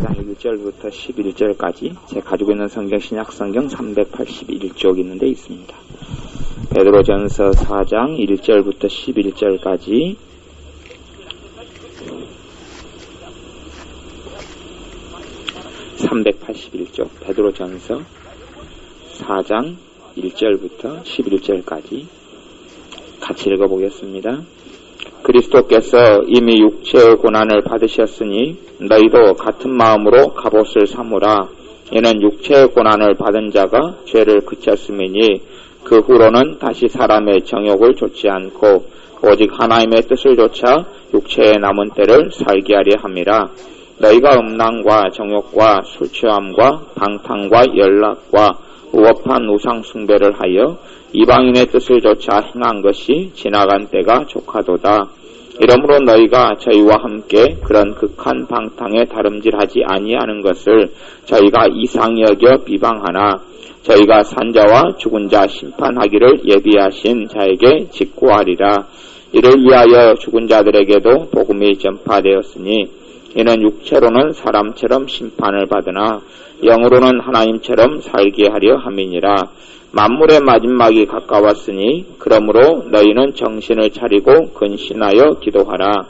4장 1절부터 11절까지 제가 가지고 있는 성경 신약성경 381쪽이 있는데 있습니다. 베드로전서 4장 1절부터 11절까지 381쪽 베드로전서 4장 1절부터 11절까지 같이 읽어보겠습니다. 그리스도께서 이미 육체의 고난을 받으셨으니 너희도 같은 마음으로 갑옷을 삼으라. 이는 육체의 고난을 받은 자가 죄를 그쳤음이니 그 후로는 다시 사람의 정욕을 좇지 않고 오직 하나님의 뜻을 좇아 육체의 남은 때를 살게 하려 함이라. 너희가 음란과 정욕과 술취함과 방탕과 연락과 우업한 우상 숭배를 하여 이방인의 뜻을 좇아 행한 것이 지나간 때가 족하도다. 이러므로 너희가 저희와 함께 그런 극한 방탕에 다름질하지 아니하는 것을 저희가 이상히 여겨 비방하나 저희가 산자와 죽은 자 심판하기를 예비하신 자에게 직고하리라. 이를 위하여 죽은 자들에게도 복음이 전파되었으니 이는 육체로는 사람처럼 심판을 받으나 영으로는 하나님처럼 살게 하려 함이니라. 만물의 마지막이 가까웠으니 그러므로 너희는 정신을 차리고 근신하여 기도하라.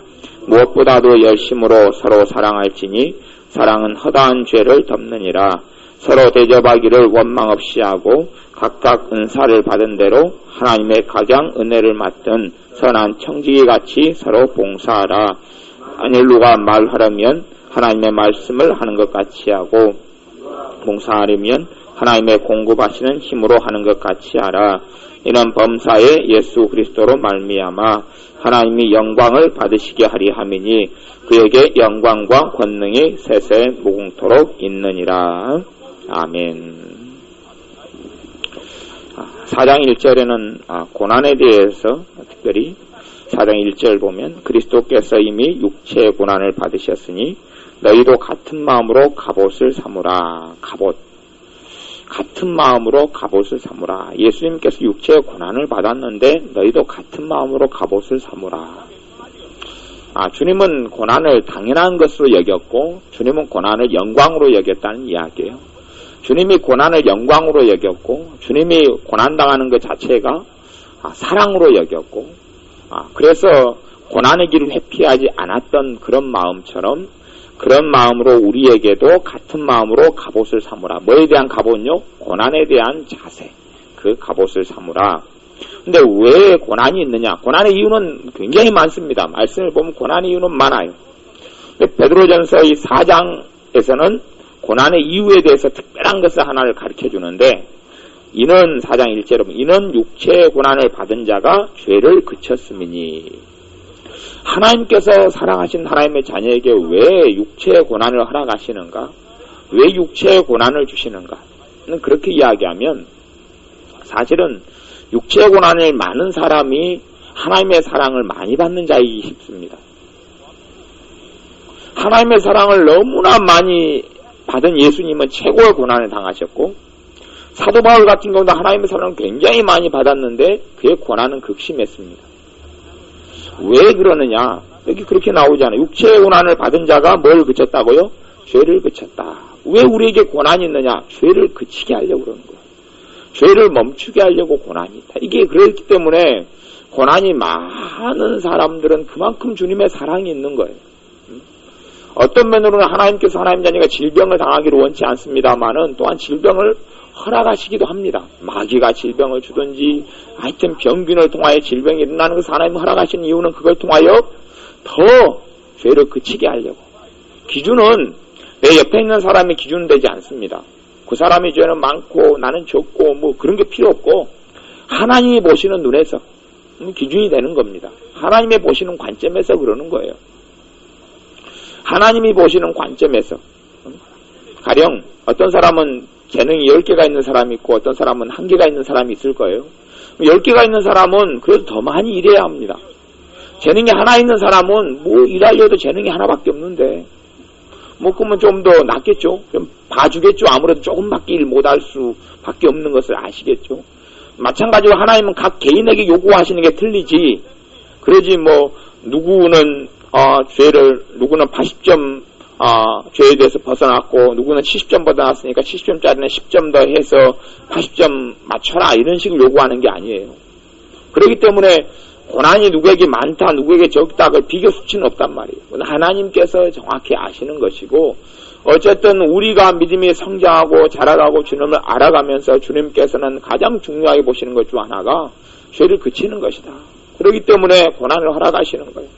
무엇보다도 열심으로 서로 사랑할지니 사랑은 허다한 죄를 덮느니라. 서로 대접하기를 원망 없이 하고 각각 은사를 받은 대로 하나님의 각양 은혜를 맡은 선한 청지기같이 서로 봉사하라. 만일 누가 말하려면 하나님의 말씀을 하는 것 같이 하고 봉사하려면 하나님의 공급하시는 힘으로 하는 것 같이 하라. 이는 범사에 예수 그리스도로 말미암아 하나님이 영광을 받으시게 하리 함이니 그에게 영광과 권능이 세세 무궁토록 있느니라. 아멘. 4장 1절에는 고난에 대해서 특별히 4장 1절 보면 그리스도께서 이미 육체의 고난을 받으셨으니 너희도 같은 마음으로 갑옷을 삼으라. 갑옷. 같은 마음으로 갑옷을 삼으라. 예수님께서 육체의 고난을 받았는데 너희도 같은 마음으로 갑옷을 삼으라. 주님은 고난을 당연한 것으로 여겼고 주님은 고난을 영광으로 여겼다는 이야기예요. 주님이 고난을 영광으로 여겼고 주님이 고난당하는 것 자체가 사랑으로 여겼고 그래서 고난의 길을 회피하지 않았던 그런 마음처럼 그런 마음으로 우리에게도 같은 마음으로 갑옷을 삼으라. 뭐에 대한 갑옷요? 고난에 대한 자세. 그 갑옷을 삼으라. 근데 왜 고난이 있느냐? 고난의 이유는 굉장히 많습니다. 말씀을 보면 고난의 이유는 많아요. 근데 베드로전서 이 4장에서는 고난의 이유에 대해서 특별한 것을 하나를 가르쳐 주는데 이는 4장 1절에 보면 이는 육체의 고난을 받은 자가 죄를 그쳤음이니 하나님께서 사랑하신 하나님의 자녀에게 왜 육체의 고난을 허락하시는가? 왜 육체의 고난을 주시는가? 그렇게 이야기하면 사실은 육체의 고난을 많은 사람이 하나님의 사랑을 많이 받는 자이기 쉽습니다. 하나님의 사랑을 너무나 많이 받은 예수님은 최고의 고난을 당하셨고 사도 바울 같은 경우도 하나님의 사랑을 굉장히 많이 받았는데 그의 고난은 극심했습니다. 왜 그러느냐? 여기 그렇게 나오잖아요. 육체의 고난을 받은 자가 뭘 그쳤다고요? 죄를 그쳤다. 왜 우리에게 고난이 있느냐? 죄를 그치게 하려고 그러는 거예요. 죄를 멈추게 하려고 고난이 있다. 이게 그렇기 때문에 고난이 많은 사람들은 그만큼 주님의 사랑이 있는 거예요. 어떤 면으로는 하나님께서 하나님 자녀가 질병을 당하기를 원치 않습니다만은 또한 질병을 허락하시기도 합니다. 마귀가 질병을 주든지 하여튼 병균을 통하여 질병이 일어나는 것을 하나님 허락하시는 이유는 그걸 통하여 더 죄를 그치게 하려고. 기준은 내 옆에 있는 사람이 기준은 되지 않습니다. 그 사람의 죄는 많고 나는 적고 뭐 그런 게 필요 없고 하나님이 보시는 눈에서 기준이 되는 겁니다. 하나님이 보시는 관점에서 그러는 거예요. 하나님이 보시는 관점에서 가령 어떤 사람은 재능이 10개가 있는 사람이 있고 어떤 사람은 1개가 있는 사람이 있을 거예요. 10개가 있는 사람은 그래도 더 많이 일해야 합니다. 재능이 하나 있는 사람은 뭐 일하려도 재능이 하나밖에 없는데 그러면 좀 더 낫겠죠. 좀 봐주겠죠. 아무래도 조금밖에 일 못할 수밖에 없는 것을 아시겠죠. 마찬가지로 하나님은 각 개인에게 요구하시는 게 틀리지. 그러지 누구는 죄를 누구는 80점 죄에 대해서 벗어났고, 누구는 70점 벗어났으니까 70점짜리는 10점 더 해서 80점 맞춰라, 이런 식으로 요구하는 게 아니에요. 그렇기 때문에 고난이 누구에게 많다, 누구에게 적다, 그 비교 수치는 없단 말이에요. 하나님께서 정확히 아시는 것이고, 어쨌든 우리가 믿음이 성장하고 자라가고 주님을 알아가면서 주님께서는 가장 중요하게 보시는 것 중 하나가 죄를 그치는 것이다. 그렇기 때문에 고난을 허락하시는 거예요.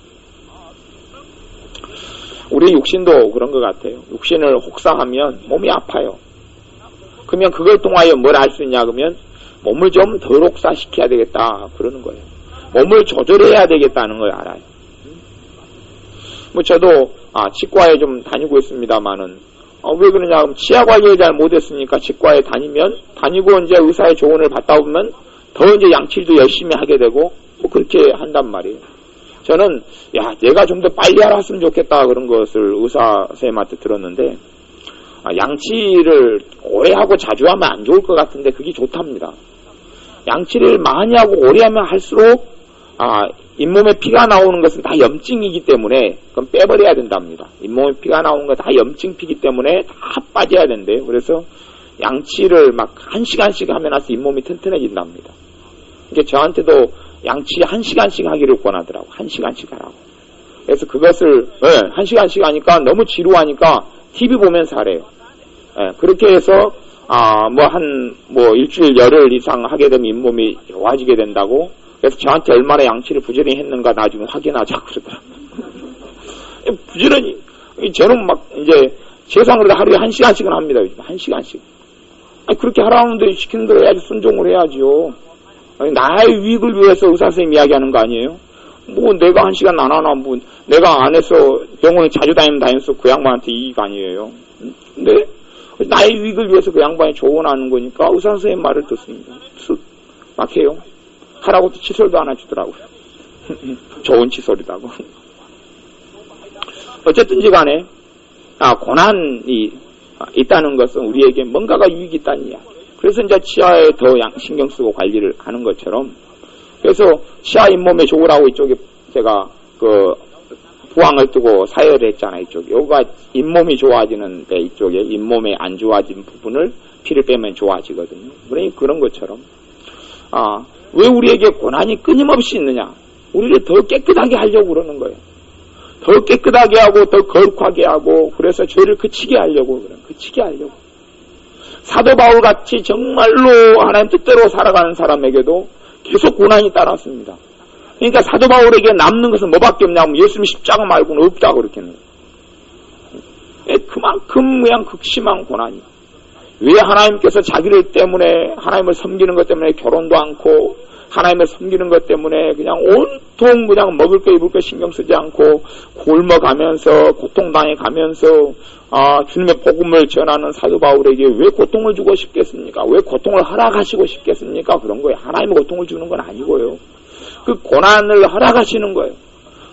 우리 육신도 그런 것 같아요. 육신을 혹사하면 몸이 아파요. 그러면 그걸 통하여 뭘 할 수 있냐 그러면 몸을 좀 덜 혹사시켜야 되겠다 그러는 거예요. 몸을 조절해야 되겠다는 걸 알아요. 뭐 저도 치과에 좀 다니고 있습니다만은 왜 그러냐 하면 치아 관리를 잘 못했으니까 치과에 다니고 이제 의사의 조언을 받다 보면 더 이제 양치도 열심히 하게 되고 뭐 그렇게 한단 말이에요. 저는 내가 좀 더 빨리 알았으면 좋겠다 그런 것을 의사 선생님한테 들었는데 양치를 오래 하고 자주 하면 안 좋을 것 같은데 그게 좋답니다. 양치를 많이 하고 오래 하면 할수록 잇몸에 피가 나오는 것은 다 염증이기 때문에 그건 빼버려야 된답니다. 잇몸에 피가 나오는 건 다 염증 피기 때문에 다 빠져야 된대요. 그래서 양치를 막 1시간씩 하면 나서 잇몸이 튼튼해진답니다. 그러니까 저한테도 양치 1시간씩 하기를 권하더라고. 1시간씩 하라고. 그래서 그것을 1시간씩 하니까 너무 지루하니까 TV 보면서 하래요. 그렇게 해서 일주일 열흘 이상 하게 되면 잇몸이 좋아지게 된다고. 그래서 저한테 얼마나 양치를 부지런히 했는가 나중에 확인하자 그러더라고요. 부지런히 저는 막 이제 세상으로 하루에 1시간씩은 합니다. 요즘 1시간씩. 그렇게 하라는데 시키는 대로 해야지 순종을 해야지요. 나의 유익을 위해서 의사 선생님 이야기하는 거 아니에요? 뭐 내가 1시간 안 하나 뭐 내가 안 해서 병원에 자주 다니면서 그 양반한테 이익 아니에요. 근데 나의 유익을 위해서 그 양반이 조언하는 거니까 의사 선생님 말을 듣습니다. 막 해요. 하라고 칫솔도 하나 주더라고요. 좋은 칫솔이라고. 어쨌든지 간에 고난이 있다는 것은 우리에게 뭔가가 유익이 있다는 이야기. 그래서 이제 치아에 더 신경 쓰고 관리를 하는 것처럼 그래서 치아 잇몸에 좋으라고 이쪽에 제가 부항을 뜨고 사열을 했잖아요. 이쪽에. 여기가 잇몸이 좋아지는 데 이쪽에 잇몸에 안 좋아진 부분을 피를 빼면 좋아지거든요. 그러니 그런 것처럼 왜 우리에게 고난이 끊임없이 있느냐? 우리를 더 깨끗하게 하려고 그러는 거예요. 더 깨끗하게 하고 더 거룩하게 하고 그래서 죄를 그치게 하려고 그래요. 그치게 하려고. 사도 바울같이 정말로 하나님 뜻대로 살아가는 사람에게도 계속 고난이 따랐습니다. 그러니까 사도 바울에게 남는 것은 뭐밖에 없냐면 예수님 십자가 말고는 없다고 그렇게 했는 거예요. 그만큼 그냥 극심한 고난이. 왜 하나님께서 자기를 때문에 하나님을 섬기는 것 때문에 결혼도 않고 하나님을 섬기는 것 때문에 그냥 온통 그냥 먹을 거 입을 거 신경 쓰지 않고 굶어가면서 고통당해가면서 주님의 복음을 전하는 사도 바울에게 왜 고통을 주고 싶겠습니까? 왜 고통을 허락하시고 싶겠습니까? 그런 거예요. 하나님의 고통을 주는 건 아니고요. 그 고난을 허락하시는 거예요.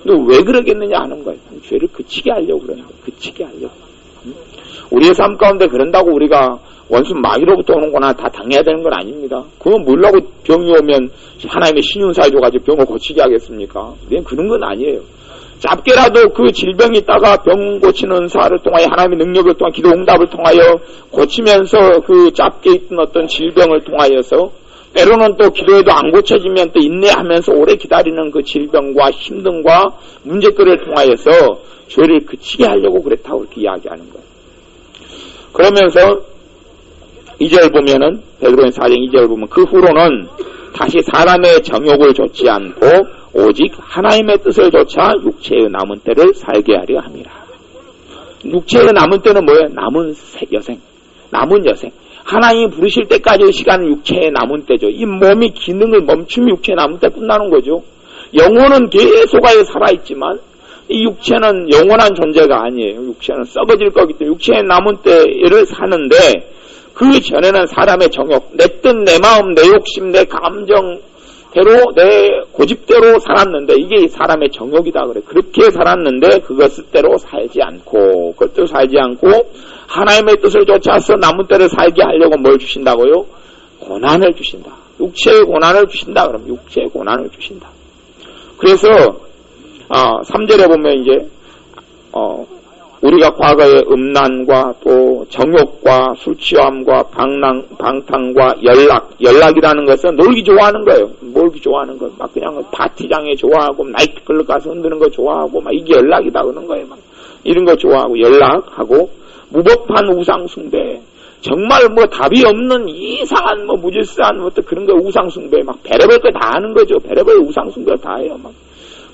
근데 왜 그러겠느냐 하는 거예요. 죄를 그치게 하려고 그러는 거예요. 그치게 하려고. 우리의 삶 가운데 그런다고 우리가 원수 마귀로부터 오는 고난 다 당해야 되는 건 아닙니다. 그건 뭐라고 병이 오면 하나님의 신윤사 줘가지고 병을 고치게 하겠습니까? 그런 건 아니에요. 짧게라도 그 질병이 있다가 병 고치는 사를 통하여 하나님의 능력을 통해 기도 응답을 통하여 고치면서 그 짧게 있던 어떤 질병을 통하여서 때로는 또 기도해도 안 고쳐지면 또 인내하면서 오래 기다리는 그 질병과 힘듦과 문제거리를 통하여서 죄를 그치게 하려고 그랬다고 이렇게 이야기하는 거예요. 그러면서 2절 보면은 베드로전서 4장 2절 보면 그 후로는 다시 사람의 정욕을 좇지 않고 오직 하나님의 뜻을 좇아 육체의 남은 때를 살게 하려 함이라. 육체의 남은 때는 뭐예요? 남은 여생, 남은 여생. 하나님이 부르실 때까지의 시간은 육체의 남은 때죠. 이 몸이 기능을 멈추면 육체의 남은 때 끝나는 거죠. 영혼은 계속하여 살아있지만 이 육체는 영원한 존재가 아니에요. 육체는 썩어질 거기 때문에 육체의 남은 때를 사는데 그 전에는 사람의 정욕, 내 뜻, 내 마음, 내 욕심, 내 감정대로, 내 고집대로 살았는데 이게 사람의 정욕이다 그래. 그렇게 살았는데 그것대로 살지 않고 그것대로 살지 않고 하나님의 뜻을 쫓아서 남은 때를 살게 하려고 뭘 주신다고요? 고난을 주신다. 육체의 고난을 주신다. 그럼 육체의 고난을 주신다. 그래서 3절에 보면 이제 우리가 과거의 음란과 또 정욕과 술 취함과 방탕과 연락이라는 것은 놀기 좋아하는 거예요. 놀기 좋아하는 거. 막 그냥 파티장에 좋아하고 나이트클럽 가서 흔드는 거 좋아하고 막 이게 연락이다 그러는 거예요. 막 이런 거 좋아하고 연락하고 무법한 우상숭배. 정말 뭐 답이 없는 이상한 뭐 무질서한 뭐 또 그런 거 우상숭배 막 별의별 거 다 하는 거죠. 별의별 우상숭배 다 해요. 막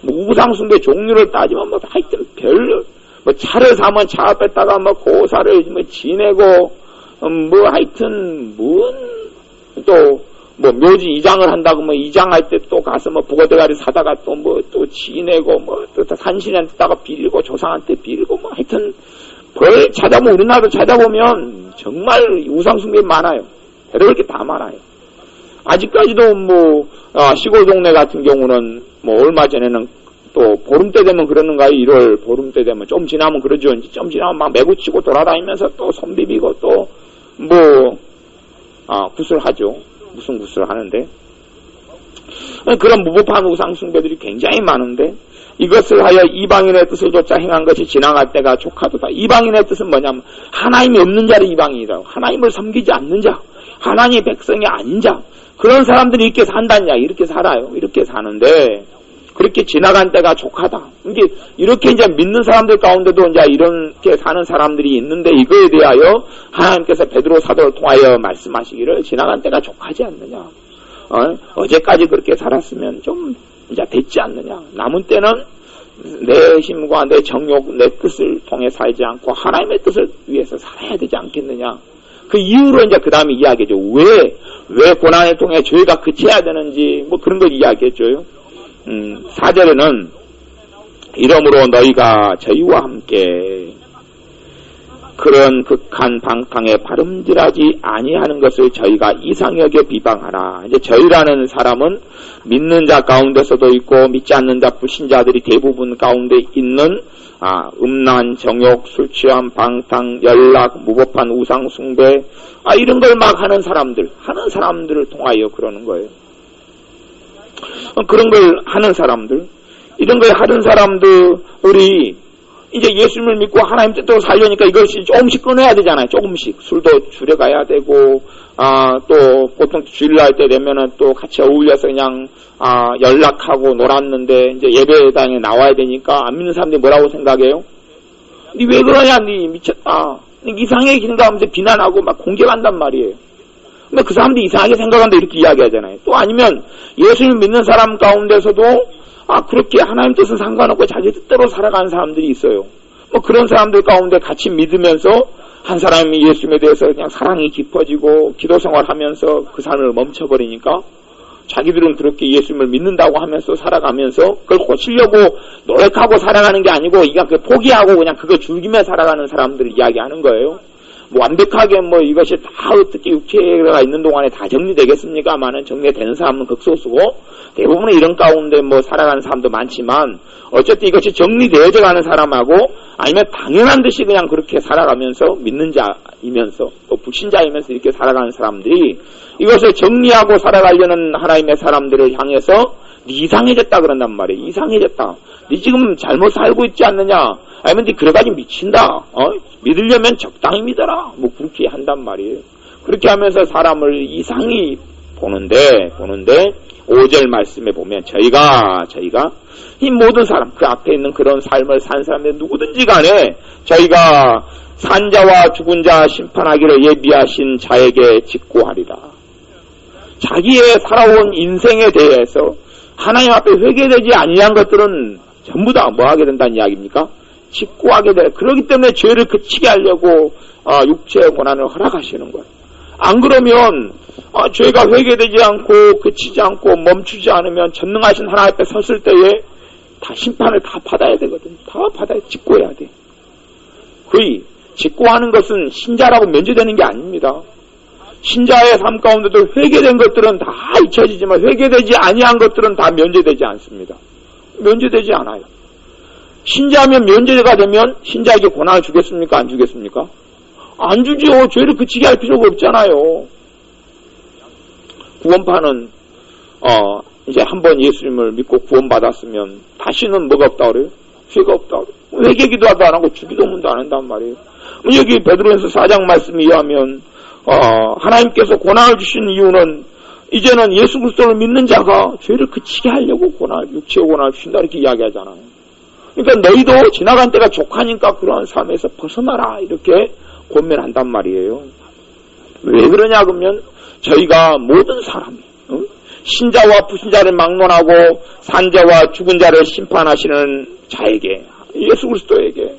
뭐 우상숭배 종류를 따지면 뭐 하여튼 뭐 차를 사면 차 앞에다가 뭐 고사를 뭐 지내고 뭐 하여튼 또 뭐 묘지 이장을 한다고 뭐 이장할 때 또 가서 뭐 부거대가리 사다가 또 뭐 또 지내고 뭐 또 산신한테다가 빌고 조상한테 빌고 뭐 하여튼 별 찾아보면 우리나라도 찾아보면 정말 우상숭배 많아요. 별의별 게 다 많아요. 아직까지도 뭐 시골 동네 같은 경우는 뭐 얼마 전에는 또 보름 때 되면 그러는가요? 1월 보름 때 되면 좀 지나면 그러죠. 좀 지나면 막 매구치고 돌아다니면서 또 손 비비고 또 뭐 구슬하죠. 무슨 구슬 하는데 그런 무법한 우상숭배들이 굉장히 많은데 이것을 하여 이방인의 뜻을 조차 행한 것이 지나갈 때가 족하도다. 이방인의 뜻은 뭐냐면 하나님이 없는 자를 이방인이라고. 하나님을 섬기지 않는 자, 하나님의 백성이 아닌 자, 그런 사람들이 이렇게 산다냐, 이렇게 살아요. 이렇게 사는데 그렇게 지나간 때가 족하다. 이렇게 이제 믿는 사람들 가운데도 이제 이렇게 사는 사람들이 있는데 이거에 대하여 하나님께서 베드로 사도를 통하여 말씀하시기를 지나간 때가 족하지 않느냐. 어제까지 그렇게 살았으면 좀 이제 됐지 않느냐. 남은 때는 내 힘과 내 정욕, 내 뜻을 통해 살지 않고 하나님의 뜻을 위해서 살아야 되지 않겠느냐. 그 이유로 이제 그 다음에 이야기죠. 왜 고난을 통해 죄가 그쳐야 되는지 뭐 그런 걸 이야기했죠. 4절에는 이러므로 너희가 저희와 함께 그런 극한 방탕에 바름질하지 아니하는 것을 저희가 이상히 여겨 비방하라. 이제 저희라는 사람은 믿는 자 가운데서도 있고 믿지 않는 자 불신자들이 대부분 가운데 있는 음란, 정욕, 술 취함, 방탕, 연락, 무법한 우상 숭배 이런 걸 막 하는 사람들을 통하여 그러는 거예요. 그런 걸 하는 사람들, 이런 걸 하는 사람들이 이제 예수님을 믿고 하나님 뜻대로 살려니까 이것이 조금씩 끊어야 되잖아요. 조금씩. 술도 줄여가야 되고, 또 보통 주일날 때 되면은 또 같이 어울려서 그냥, 연락하고 놀았는데 이제 예배당에 나와야 되니까 안 믿는 사람들이 뭐라고 생각해요? 니 왜 그러냐, 니 미쳤다. 이상하게 기는다면서 비난하고 막 공격한단 말이에요. 근데 그 사람들이 이상하게 생각한다 이렇게 이야기하잖아요. 또 아니면 예수를 믿는 사람 가운데서도 그렇게 하나님 뜻은 상관없고 자기 뜻대로 살아가는 사람들이 있어요. 뭐 그런 사람들 가운데 같이 믿으면서 한 사람이 예수님에 대해서 그냥 사랑이 깊어지고 기도 생활하면서 그 삶을 멈춰버리니까 자기들은 그렇게 예수님을 믿는다고 하면서 살아가면서 그걸 고치려고 노력하고 살아가는 게 아니고 이가 포기하고 그냥 그거 즐기며 살아가는 사람들을 이야기하는 거예요. 뭐 완벽하게 뭐 이것이 다 어떻게 육체가 있는 동안에 다 정리되겠습니까만은 정리되는 사람은 극소수고 대부분의 이런 가운데 뭐 살아가는 사람도 많지만 어쨌든 이것이 정리되어져 가는 사람하고 아니면 당연한 듯이 그냥 그렇게 살아가면서 믿는 자이면서 또 불신자이면서 이렇게 살아가는 사람들이 이것을 정리하고 살아가려는 하나님의 사람들을 향해서 니 이상해졌다 그런단 말이에요. 이상해졌다. 니 지금 잘못 살고 있지 않느냐. 아니면 니 그래가지고 미친다. 믿으려면 적당히 믿어라. 뭐 그렇게 한단 말이에요. 그렇게 하면서 사람을 이상히 보는데 5절 말씀에 보면 저희가 이 모든 사람 그 앞에 있는 그런 삶을 산 사람들 누구든지 간에 저희가 산자와 죽은 자 심판하기를 예비하신 자에게 직고하리라. 자기의 살아온 인생에 대해서 하나님 앞에 회개되지 아니한 것들은 전부 다 뭐 하게 된다는 이야기입니까? 직고하게 돼. 그렇기 때문에 죄를 그치게 하려고 육체의 고난을 허락하시는 거예요. 안 그러면 죄가 회개되지 않고 그치지 않고 멈추지 않으면 전능하신 하나님 앞에 섰을 때에 다 심판을 다 받아야 되거든. 다 받아야 직고해야 돼. 거의 직고하는 것은 신자라고 면제되는 게 아닙니다. 신자의 삶 가운데도 회개된 것들은 다 잊혀지지만 회개되지 아니한 것들은 다 면제되지 않습니다. 면제되지 않아요. 신자면 면제가 되면 신자에게 고난을 주겠습니까? 안 주겠습니까? 안 주죠. 죄를 그치게 할 필요가 없잖아요. 구원파는 이제 한번 예수님을 믿고 구원받았으면 다시는 뭐가 없다 그래요? 죄가 없다 그래요. 회개기도도 안 하고 주기도문도 안 한단 말이에요. 여기 베드로전서 4장 말씀에 의하면 하나님께서 고난을 주신 이유는 이제는 예수 그리스도를 믿는 자가 죄를 그치게 하려고 육체의 고난을 주신다 이렇게 이야기하잖아요. 그러니까 너희도 지나간 때가 족하니까 그러한 삶에서 벗어나라 이렇게 권면한단 말이에요. 왜 그러냐 그러면 저희가 모든 사람이 신자와 불신자를 막론하고 산자와 죽은 자를 심판하시는 자에게 예수 그리스도에게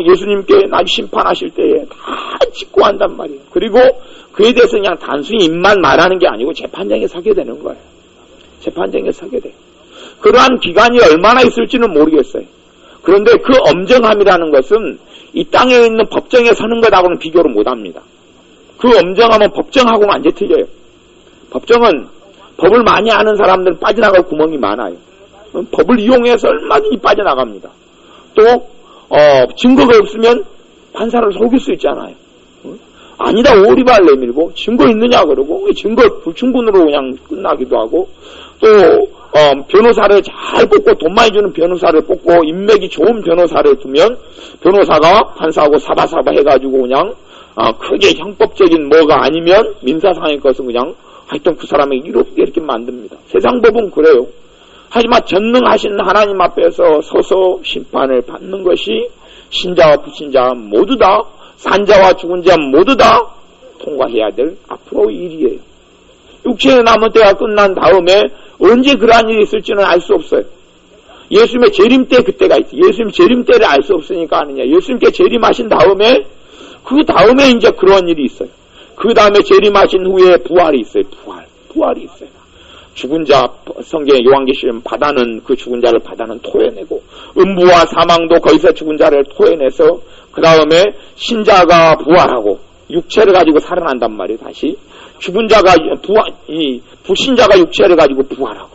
예수님께 나중에 심판하실 때에 다 직고한단 말이에요. 그리고 그에 대해서 그냥 단순히 입만 말하는 게 아니고 재판장에 서게 되는 거예요. 재판장에 서게 돼요. 그러한 기간이 얼마나 있을지는 모르겠어요. 그런데 그 엄정함이라는 것은 이 땅에 있는 법정에 서는 것하고는 비교를 못합니다. 그 엄정함은 법정하고는 완전히 틀려요. 법정은 법을 많이 아는 사람들은 빠져나갈 구멍이 많아요. 법을 이용해서 얼마든지 빠져나갑니다. 또 증거가 없으면 판사를 속일 수 있잖아요. 아니다 오리발 내밀고 증거 있느냐 그러고 증거 불충분으로 그냥 끝나기도 하고 또 변호사를 잘 뽑고 돈 많이 주는 변호사를 뽑고 인맥이 좋은 변호사를 두면 변호사가 판사하고 사바사바 해가지고 그냥 크게 형법적인 뭐가 아니면 민사상의 것은 그냥 하여튼 그 사람이 이렇게 만듭니다. 세상 법은 그래요. 하지만 전능하신 하나님 앞에서 서서 심판을 받는 것이 신자와 불신자 모두 다 산자와 죽은 자 모두 다 통과해야 될 앞으로의 일이에요. 육체의 남은 때가 끝난 다음에 언제 그러한 일이 있을지는 알 수 없어요. 예수님의 재림 때 그때가 있어요. 예수님 재림 때를 알 수 없으니까 아느냐. 예수님께 재림하신 다음에 그 다음에 이제 그런 일이 있어요. 그 다음에 재림하신 후에 부활이 있어요. 부활이 있어요. 죽은 자 성경에 요한계시록 바다는 그 죽은 자를 바다는 토해내고 음부와 사망도 거기서 죽은 자를 토해내서 그 다음에 신자가 부활하고 육체를 가지고 살아난단 말이에요. 다시 죽은 자가 불신자가 육체를 가지고 부활하고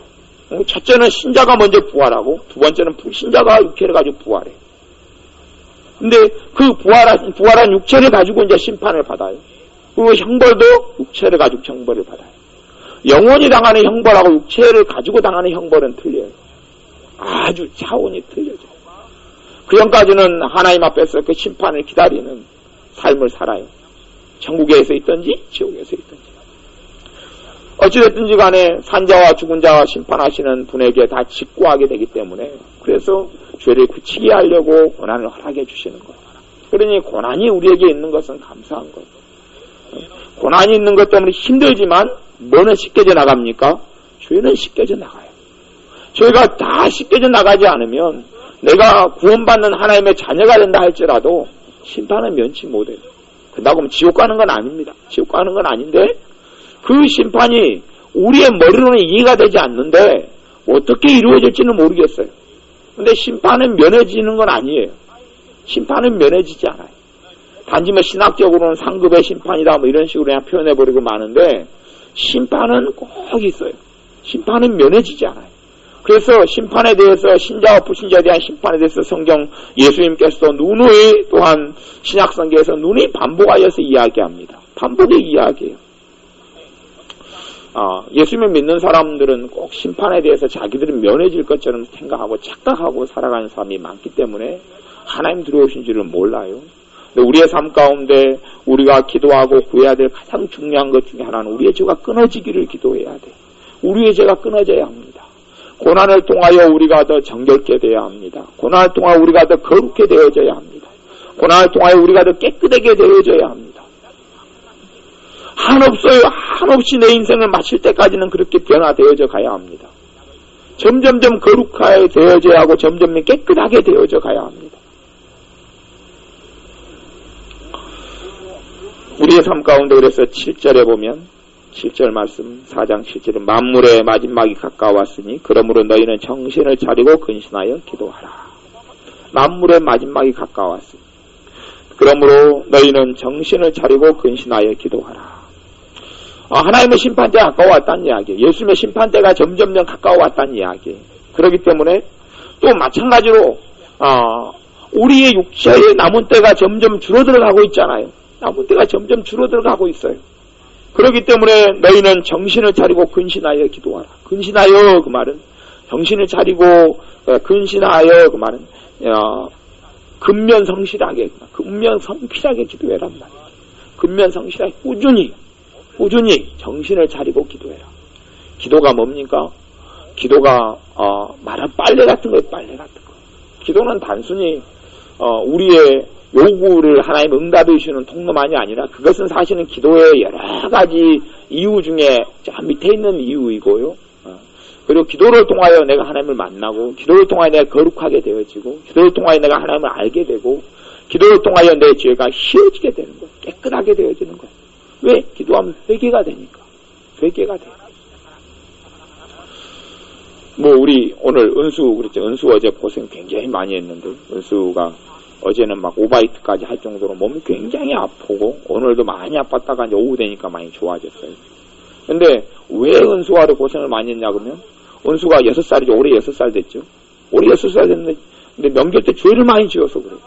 첫째는 신자가 먼저 부활하고 두 번째는 불신자가 육체를 가지고 부활해요. 근데 그 부활한 육체를 가지고 이제 심판을 받아요. 그리고 형벌도 육체를 가지고 형벌을 받아요. 영원히 당하는 형벌하고 육체를 가지고 당하는 형벌은 틀려요. 아주 차원이 틀려져요. 그 전까지는 하나님 앞에서 그 심판을 기다리는 삶을 살아요. 천국에서 있든지 지옥에서 있든지. 어찌됐든지 간에 산자와 죽은 자와 심판하시는 분에게 다 직고하게 되기 때문에 그래서 죄를 그치게 하려고 고난을 허락해 주시는 거예요. 그러니 고난이 우리에게 있는 것은 감사한 거예요. 고난이 있는 것 때문에 힘들지만 뭐는 씻겨져 나갑니까? 죄는 씻겨져 나가요. 죄가 다 씻겨져 나가지 않으면 내가 구원받는 하나님의 자녀가 된다 할지라도 심판은 면치 못해요. 그런다고 하면 지옥 가는 건 아닙니다. 지옥 가는 건 아닌데 그 심판이 우리의 머리로는 이해가 되지 않는데 어떻게 이루어질지는 모르겠어요. 근데 심판은 면해지는 건 아니에요. 심판은 면해지지 않아요. 단지 뭐 신학적으로는 상급의 심판이다 뭐 이런 식으로 그냥 표현해버리고 마는데 심판은 꼭 있어요. 심판은 면해지지 않아요. 그래서 심판에 대해서 신자와 불신자에 대한 심판에 대해서 성경 예수님께서도 누누이 또한 신약성경에서 누누이 반복하여서 이야기합니다. 반복의 이야기예요. 예수님을 믿는 사람들은 꼭 심판에 대해서 자기들은 면해질 것처럼 생각하고 착각하고 살아가는 사람이 많기 때문에 하나님 들어오신 줄을 몰라요. 근데 우리의 삶 가운데 우리가 기도하고 구해야 될 가장 중요한 것 중에 하나는 우리의 죄가 끊어지기를 기도해야 돼. 우리의 죄가 끊어져야 합니다. 고난을 통하여 우리가 더 정결케 되어야 합니다. 고난을 통하여 우리가 더 거룩게 되어져야 합니다. 고난을 통하여 우리가 더 깨끗하게 되어져야 합니다. 한없이 내 인생을 마칠 때까지는 그렇게 변화되어져 가야 합니다. 점점점 거룩하게 되어져야 하고 점점 깨끗하게 되어져 가야 합니다. 우리의 삶 가운데 그래서 7절에 보면 7절 말씀 4장 7절은 만물의 마지막이 가까웠으니 그러므로 너희는 정신을 차리고 근신하여 기도하라. 만물의 마지막이 가까웠으니 그러므로 너희는 정신을 차리고 근신하여 기도하라. 하나님의 심판대가 가까워왔다는 이야기예요. 예수님의 심판대가 점점점 가까워왔다는 이야기예요. 그렇기 때문에 또 마찬가지로 우리의 육체의 남은 때가 점점 줄어들어가고 있잖아요. 남은 때가 점점 줄어들어가고 있어요. 그렇기 때문에 너희는 정신을 차리고 근신하여 기도하라. 근신하여 그 말은 정신을 차리고 근신하여 그 말은 근면성실하게 기도해란 말이야. 근면성실하게 꾸준히 정신을 차리고 기도해라. 기도가 뭡니까? 기도가 말한 빨래 같은 거예요. 빨래 같은 거. 기도는 단순히 우리의 요구를 하나님 응답해 주시는 통로만이 아니라 그것은 사실은 기도의 여러 가지 이유 중에 저 밑에 있는 이유이고요. 그리고 기도를 통하여 내가 하나님을 만나고, 기도를 통하여 내가 거룩하게 되어지고, 기도를 통하여 내가 하나님을 알게 되고, 기도를 통하여 내 죄가 휘어지게 되는 거예요. 깨끗하게 되어지는 거예요. 왜? 기도하면 회개가 되니까. 회개가 돼요. 우리 오늘 은수, 그랬죠. 은수 어제 고생 굉장히 많이 했는데, 은수가 어제는 막 5바이트까지 할 정도로 몸이 굉장히 아프고, 오늘도 많이 아팠다가 이제 오후 되니까 많이 좋아졌어요. 근데 왜 은수와도 고생을 많이 했냐 그러면, 은수가 6살이죠. 올해 6살 됐죠. 올해 6살 됐는데, 근데 명절 때 죄를 많이 지어서 그래요.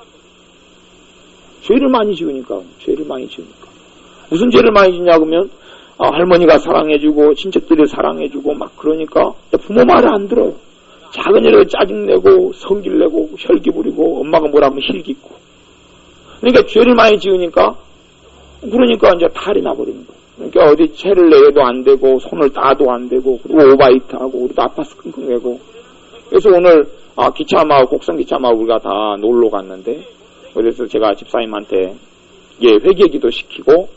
죄를 많이 지으니까. 무슨 죄를 많이 지냐 그러면, 할머니가 사랑해주고, 친척들이 사랑해주고, 막 그러니까, 부모 말을 안 들어요. 작은 일에 짜증내고, 성질내고, 혈기 부리고, 엄마가 뭐라면 힐깃고. 그러니까 죄를 많이 지으니까, 그러니까 이제 탈이 나버리는 거예요. 그러니까 어디 채를 내도 안 되고, 손을 따도 안 되고, 그리고 오바이트 하고, 우리도 아파서 끙끙대고. 그래서 오늘, 기차마을, 곡성 기차마을 우리가 다 놀러 갔는데, 그래서 제가 집사님한테, 회개 기도 시키고,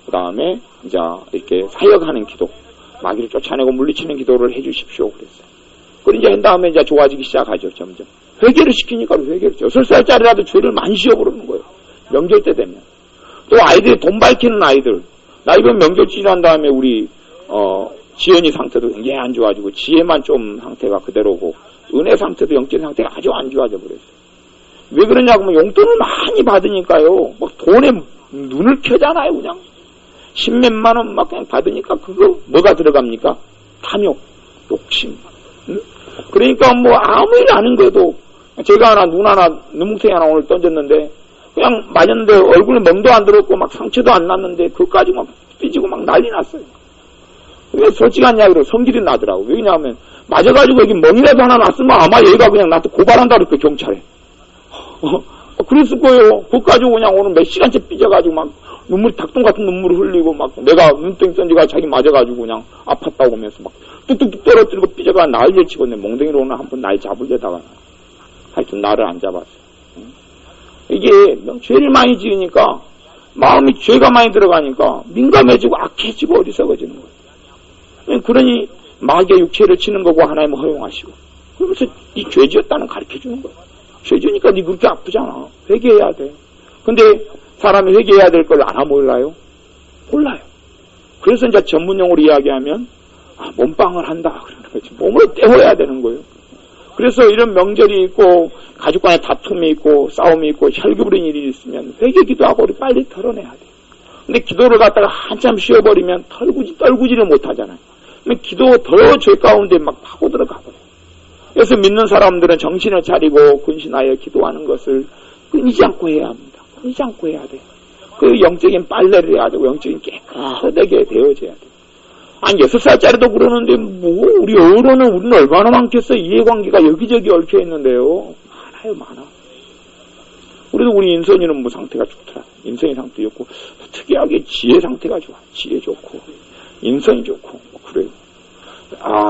그 다음에, 이제, 이렇게 사역하는 기도, 마귀를 쫓아내고 물리치는 기도를 해주십시오. 그랬어요. 그리고 이제 한 다음에 이제 좋아지기 시작하죠, 점점. 회개를 시키니까 회개를, 6살짜리라도 죄를 많이 지어버리는 거예요. 명절 때 되면. 또 아이들이 돈 밝히는 아이들, 나 이번 명절 지난 다음에 우리, 지연이 상태도 굉장히 안 좋아지고, 지혜만 좀 상태가 그대로고, 은혜 상태도 영적 상태가 아주 안 좋아져 버렸어요. 왜 그러냐고 하면 용돈을 많이 받으니까요, 막 돈에 눈을 켜잖아요, 그냥. 10몇만 원 막 그냥 받으니까 그거 뭐가 들어갑니까? 탐욕, 욕심. 응? 그러니까 아무 일 아는 거도 제가 눈 하나, 눈뭉탱이 하나 오늘 던졌는데 그냥 맞았는데 얼굴에 멍도 안 들었고 막 상처도 안 났는데 그것까지 막 삐지고 막 난리 났어요. 왜 솔직한 이야기로 성질이 나더라고. 왜냐하면 맞아가지고 여기 멍이라도 하나 났으면 아마 얘가 그냥 나한테 고발한다 그랬고 경찰에. 그랬을 거예요. 그거 가지고 그냥 오늘 몇 시간째 삐져가지고 막 눈물이 닭똥 같은 눈물을 흘리고 막 내가 눈덩이 던지가 자기 맞아가지고 그냥 아팠다고 하면서 막 뚝뚝뚝 떨어뜨리고 삐져가 난리를 치고 내 멍덩이로 오늘 한번 날 잡으려다가 하여튼 나를 안 잡았어. 이게 죄를 많이 지으니까 마음이 죄가 많이 들어가니까 민감해지고 악해지고 어리석어지는 거예요. 그러니 마귀의 육체를 치는 거고 하나님은 허용하시고 그러면서 이 죄지었다는 가르쳐주는 거예요. 죄지니까 네 그렇게 아프잖아. 회개해야 돼. 근데 사람이 회개해야 될 걸 알아 몰라요? 몰라요. 그래서 이제 전문용어로 이야기하면 몸빵을 한다 그러는 거지. 몸으로 때워야 되는 거예요. 그래서 이런 명절이 있고 가족 간에 다툼이 있고 싸움이 있고 혈기 부린 일이 있으면 회개 기도하고 우리 빨리 털어내야 돼. 근데 기도를 갖다가 한참 쉬어버리면 떨구지를 못하잖아요. 근데 기도 더 죄 가운데 막 파고 들어가 버려요. 그래서 믿는 사람들은 정신을 차리고 근신하여 기도하는 것을 끊이지 않고 해야 합니다. 끊이지 않고 해야 돼. 그 영적인 빨래를 해야 되고 영적인 깨끗하게 되어져야 돼. 아니 6살짜리도 그러는데 우리 어른은 우리는 얼마나 많겠어. 이해관계가 여기저기 얽혀 있는데요. 많아. 그래도 우리 인선이는 상태가 좋더라. 인선이 상태 좋고 특이하게 지혜 상태가 좋아. 지혜 좋고 인선이 좋고 그래요.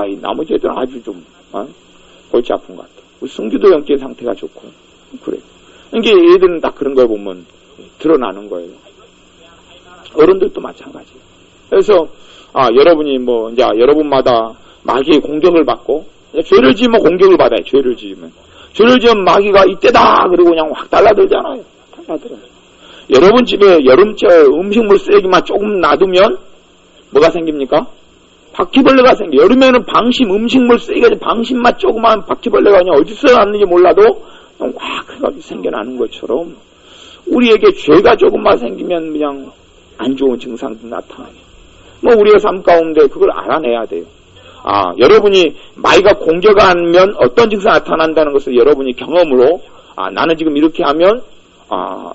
이 나머지 애들은 아주 좀 골치 아픈 것 같아. 우리 성기도 영적인 상태가 좋고 그래. 이게 애들은 다 그런 걸 보면 드러나는 거예요. 어른들도 마찬가지예요. 그래서 여러분이 이제 여러분마다 마귀의 공격을 받고 죄를 지으면 공격을 받아요. 죄를 지으면 마귀가 이때다 그리고 그냥 확 달라들잖아요. 달라들어요. 여러분 집에 여름철 음식물 쓰레기만 조금 놔두면 뭐가 생깁니까? 바퀴벌레가 생겨. 여름에는 음식물 쓰레기가 방심만 조그만 바퀴벌레가 그냥 어디서 났는지 몰라도 확 해가지고 생겨나는 것처럼 우리에게 죄가 조금만 생기면 그냥 안 좋은 증상도 나타나요. 우리의 삶 가운데 그걸 알아내야 돼요. 여러분이 마귀가 공격하면 어떤 증상이 나타난다는 것을 여러분이 경험으로 나는 지금 이렇게 하면